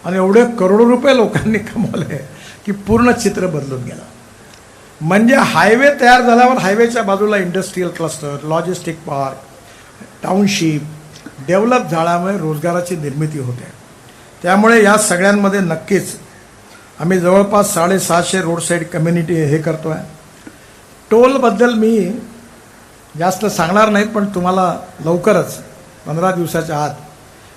आणि एवढे करोडो रुपये लोकांनी कमवले की पूर्ण चित्र बदलून गेलं. म्हणजे हायवे तयार झाल्यावर हायवेच्या बाजूला industrial cluster, logistic park, township develop झाल्यामुळे रोजगाराची निर्मिती होते. त्यामुळे या सगळ्यांमध्ये नक्कीच आम्ही जवळपास 750 रोड साईड कम्युनिटी हे करतो आहे. टोलबद्दल मी जास्त सांगणार नाही, पण तुम्हाला लवकरच 15 दिवसाच्या आत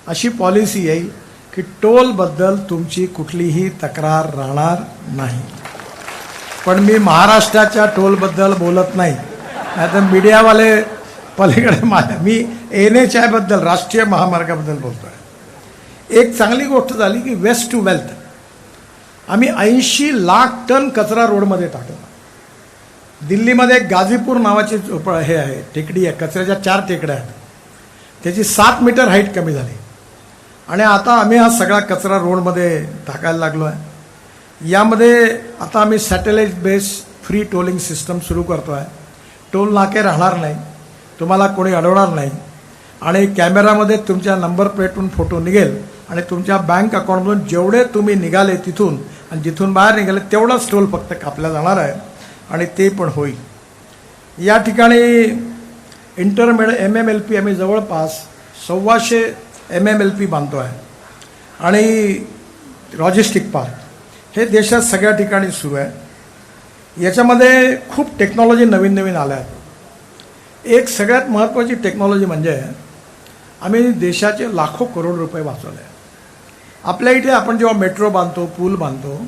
अशी पॉलिसी येईल की टोलबद्दल तुमची कुठलीही तक्रार राहणार नाही. पण मी महाराष्ट्राच्या टोलबद्दल बोलत नाही, नाहीतर मीडियावाले पलीकडे मी NHI बद्दल, राष्ट्रीय महामार्गाबद्दल बोलतो आहे. एक चांगली गोष्ट झाली की वेस्ट टू वेल्थ आम्ही 80 लाख टन कचरा रोडमध्ये टाकला. दिल्लीमध्ये गाझीपूर नावाची हे आहे, टेकडी आहे, कचऱ्याच्या 4 टेकड्या आहेत, त्याची 7 मीटर हाईट कमी झाली. आणि आता आम्ही हा सगळा कचरा रोडमध्ये टाकायला लागलो आहे. यामध्ये आता आम्ही satellite base free tolling system सुरू करतो आहे. टोल नाके राहणार नाही, तुम्हाला कोणी अडवणार नाही, आणि कॅमेरामध्ये तुमच्या नंबर प्लेटून फोटो निघेल आणि तुमच्या बँक अकाउंटमधून जेवढे तुम्ही निघाले तिथून आणि जिथून बाहेर निघाले तेवढाच टोल फक्त कापला जाणार आहे, आणि ते पण होईल. या ठिकाणी इंटरमिडिएट MMLP आम्ही जवळपास 125 MMLP बांधतो आहे. आणि लॉजिस्टिक पार्क हे देशात सगळ्या ठिकाणी सुरू आहे. याच्यामध्ये खूप टेक्नॉलॉजी नवीन नवीन आल्या आहेत. एक सगळ्यात महत्त्वाची टेक्नॉलॉजी म्हणजे आम्ही देशाचे लाखो करोड रुपये वाचवले. आपल्या इथे आपण जेव्हा मेट्रो बांधतो, पूल बांधतो,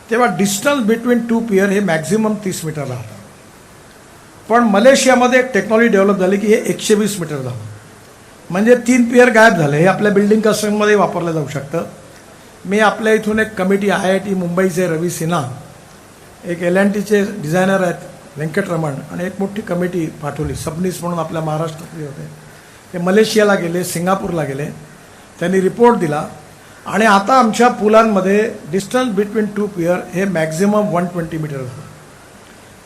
तेव्हा डिस्टन्स बिटवीन 2 पियर हे मॅक्झिमम 30 मीटर राहतं. पण मलेशियामध्ये एक टेक्नॉलॉजी डेव्हलप झाली की हे 120 मीटर झालं. म्हणजे 3 पियर गायब झाले. हे आपल्या बिल्डिंग कन्स्ट्रक्शनमध्ये वापरलं जाऊ शकतं. मी आपल्या इथून एक कमिटी IIT मुंबईचे रवी सिन्हा, एक L&Tचे डिझायनर आहेत व्यंकटरमण, आणि एक मोठी कमिटी पाठवली. सबनीस म्हणून आपल्या महाराष्ट्रातले होते, ते मलेशियाला गेले, सिंगापूरला गेले, त्यांनी रिपोर्ट दिला. आणि आता आमच्या पुलांमध्ये डिस्टन्स बिटवीन 2 पियर हे मॅक्झिमम 120 मीटर झालं.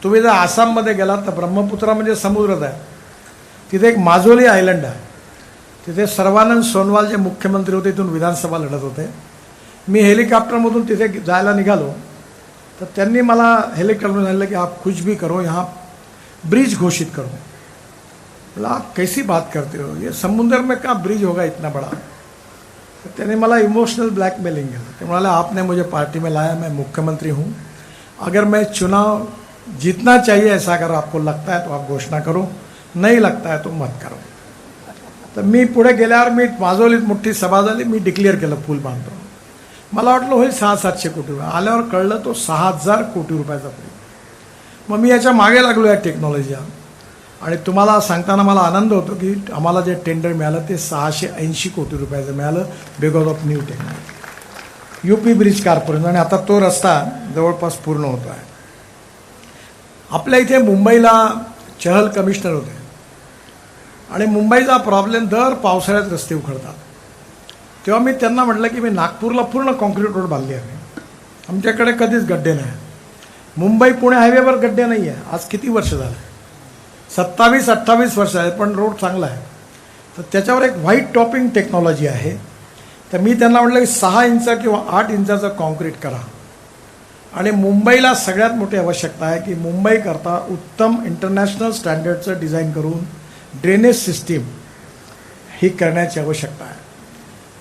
तुम्ही जर आसाममध्ये गेलात तर ब्रह्मपुत्रा म्हणजे समुद्रच आहे, तिथे एक माजोली आयलंड आहे. तिथे सर्वानंद सोनोवाल जे मुख्यमंत्री होते, इथून विधानसभा लढत होते. मी हेलिकॉप्टरमधून तिथे जायला निघालो तर त्यांनी मला हेलिकॉप्टरमधून सांगितलं की आप कुछ भी करो, यहाँ ब्रिज घोषित करो. बोला आप कैसी बात करते हो, ये समुद्र में क्या ब्रिज होगा इतना बड़ा. तो त्याने मला इमोशनल ब्लैकमेलिंग किया. ते म्हणाले आपने मुझे पार्टी में लाया, मैं मुख्यमंत्री हूँ, अगर मैं चुनाव जीतना चाहिए ऐसा अगर आपको लगता है तो आप घोषणा करो, नहीं लगता है तो मत करो. तर मी पुढे गेल्यावर मी माजोलीत मोठी सभा झाली, मी डिक्लेअर केलं पूल बांधतो. मला वाटलं होईल 600-700 कोटी रुपये, आल्यावर कळलं तो 6000 कोटी रुपयाचा पूल. मग मी याच्या मागे लागलो या टेक्नॉलॉजीला. आणि तुम्हाला सांगताना मला आनंद होतो की आम्हाला जे टेंडर मिळालं ते 680 कोटी रुपयाचं मिळालं because of new technology, UP bridge corporation. आणि आता तो रस्ता जवळपास पूर्ण होतो आहे. आपल्या इथे मुंबईला चहल कमिशनर होते, आणि मुंबईचा प्रॉब्लेम दर पावसाळ्यात रस्ते उखडतात. तेव्हा मी त्यांना म्हटलं की मी नागपूरला पूर्ण कॉन्क्रीट रोड बांधली आहे, आमच्याकडे कधीच गड्डे नाही. मुंबई पुणे हायवेवर गड्डे नाही आहे. आज किती वर्ष झालं, 27-28 वर्ष आहे, पण रोड चांगला आहे. तर त्याच्यावर एक व्हाईट टॉपिंग टेक्नॉलॉजी आहे. तर मी त्यांना म्हटलं की 6 इंच किंवा 8 इंचाचं कॉन्क्रीट करा. आणि मुंबईला सगळ्यात मोठी आवश्यकता आहे की मुंबईकरता उत्तम इंटरनॅशनल स्टँडर्डचं डिझाईन करून ड्रेनेज सिस्टीम ही करण्याची आवश्यकता आहे.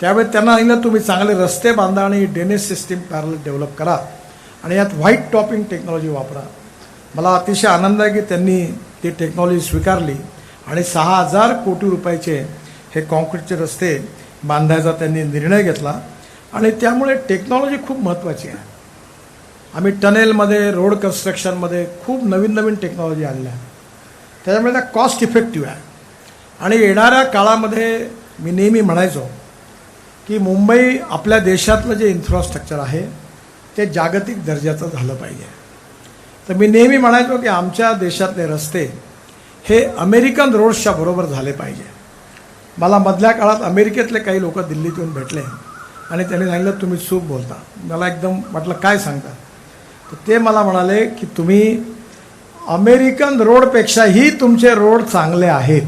त्यावेळी त्यांना सांगितलं तुम्ही चांगले रस्ते बांधा आणि ड्रेनेज सिस्टीम पॅरल डेव्हलप करा आणि यात व्हाईट टॉपिंग टेक्नॉलॉजी वापरा. मला अतिशय आनंद आहे की त्यांनी ती टेक्नॉलॉजी स्वीकारली आणि 6000 कोटी रुपयाचे हे कॉन्क्रीटचे रस्ते बांधायचा त्यांनी निर्णय घेतला. आणि त्यामुळे टेक्नॉलॉजी खूप महत्त्वाची आहे. आम्ही टनेलमध्ये, रोड कन्स्ट्रक्शनमध्ये खूप नवीन नवीन टेक्नॉलॉजी आणल्या, त्याच्यामुळे त्या कॉस्ट इफेक्टिव्ह आहे. आणि येणाऱ्या काळामध्ये मी नेहमी म्हणायचो की मुंबई आपल्या देशातलं जे इन्फ्रास्ट्रक्चर आहे ते जागतिक दर्जाचं झालं पाहिजे. तर मी नेहमी म्हणायचो की आमच्या देशातले रस्ते हे अमेरिकन रोड्सच्या बरोबर झाले पाहिजे. मला मधल्या काळात अमेरिकेतले काही लोक दिल्लीत येऊन भेटले आणि त्यांनी सांगितलं तुम्ही चूक बोलता. मला एकदम म्हटलं काय सांगता. तर ते मला म्हणाले की तुम्ही अमेरिकन रोडपेक्षाही तुमचे रोड चांगले आहेत.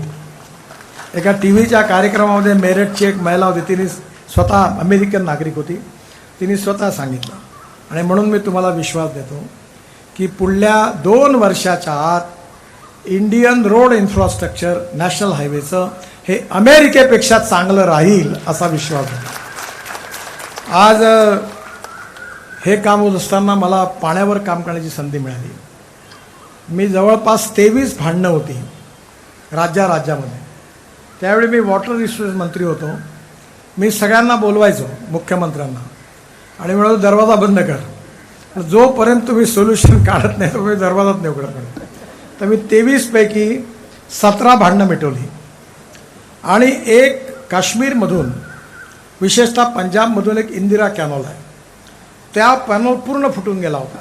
एका TV च्या कार्यक्रमामध्ये मेरठची एक महिला होती, तिने स्वतः अमेरिकन नागरिक होती, तिने स्वतः सांगितलं. आणि म्हणून मी तुम्हाला विश्वास देतो की पुढल्या 2 वर्षाच्या आत इंडियन रोड इन्फ्रास्ट्रक्चर नॅशनल हायवेचं हे अमेरिकेपेक्षा चांगलं राहील असा विश्वास आहे. आज हे काम होत असताना मला पाण्यावर काम करण्याची संधी मिळाली. मी जवळपास 23 भांडणं होती राज्यामध्ये. त्यावेळी मी वॉटर रिसोर्स मंत्री होतो. मी सगळ्यांना बोलवायचो, मुख्यमंत्र्यांना, आणि म्हणालो दरवाजा बंद कर, पण जोपर्यंत तुम्ही सोल्युशन काढत नाही तोपर्यंत दरवाजाच नाही उघडत. तर मी 23 पैकी 17 भांडणं मिटवली. आणि एक काश्मीरमधून, विशेषतः पंजाबमधून एक इंदिरा कॅनॉल आहे, त्या कॅनॉल पूर्ण फुटून गेला होता.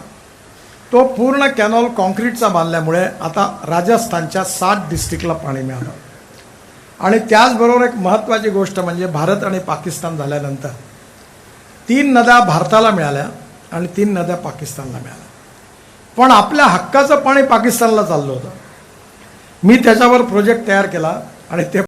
तो पूर्ण कॅनॉल कॉन्क्रीटचा बांधल्यामुळे आता राजस्थानच्या 7 डिस्ट्रिक्टला पाणी मिळालं. आणि त्याचबरोबर एक महत्त्वाची गोष्ट म्हणजे भारत आणि पाकिस्तान झाल्यानंतर 3 नद्या भारताला मिळाल्या आणि 3 नद्या पाकिस्तानला मिळाल्या. पण आपल्या हक्काचं पाणी पाकिस्तानला चाललं होतं. मी त्याच्यावर प्रोजेक्ट तयार केला आणि ते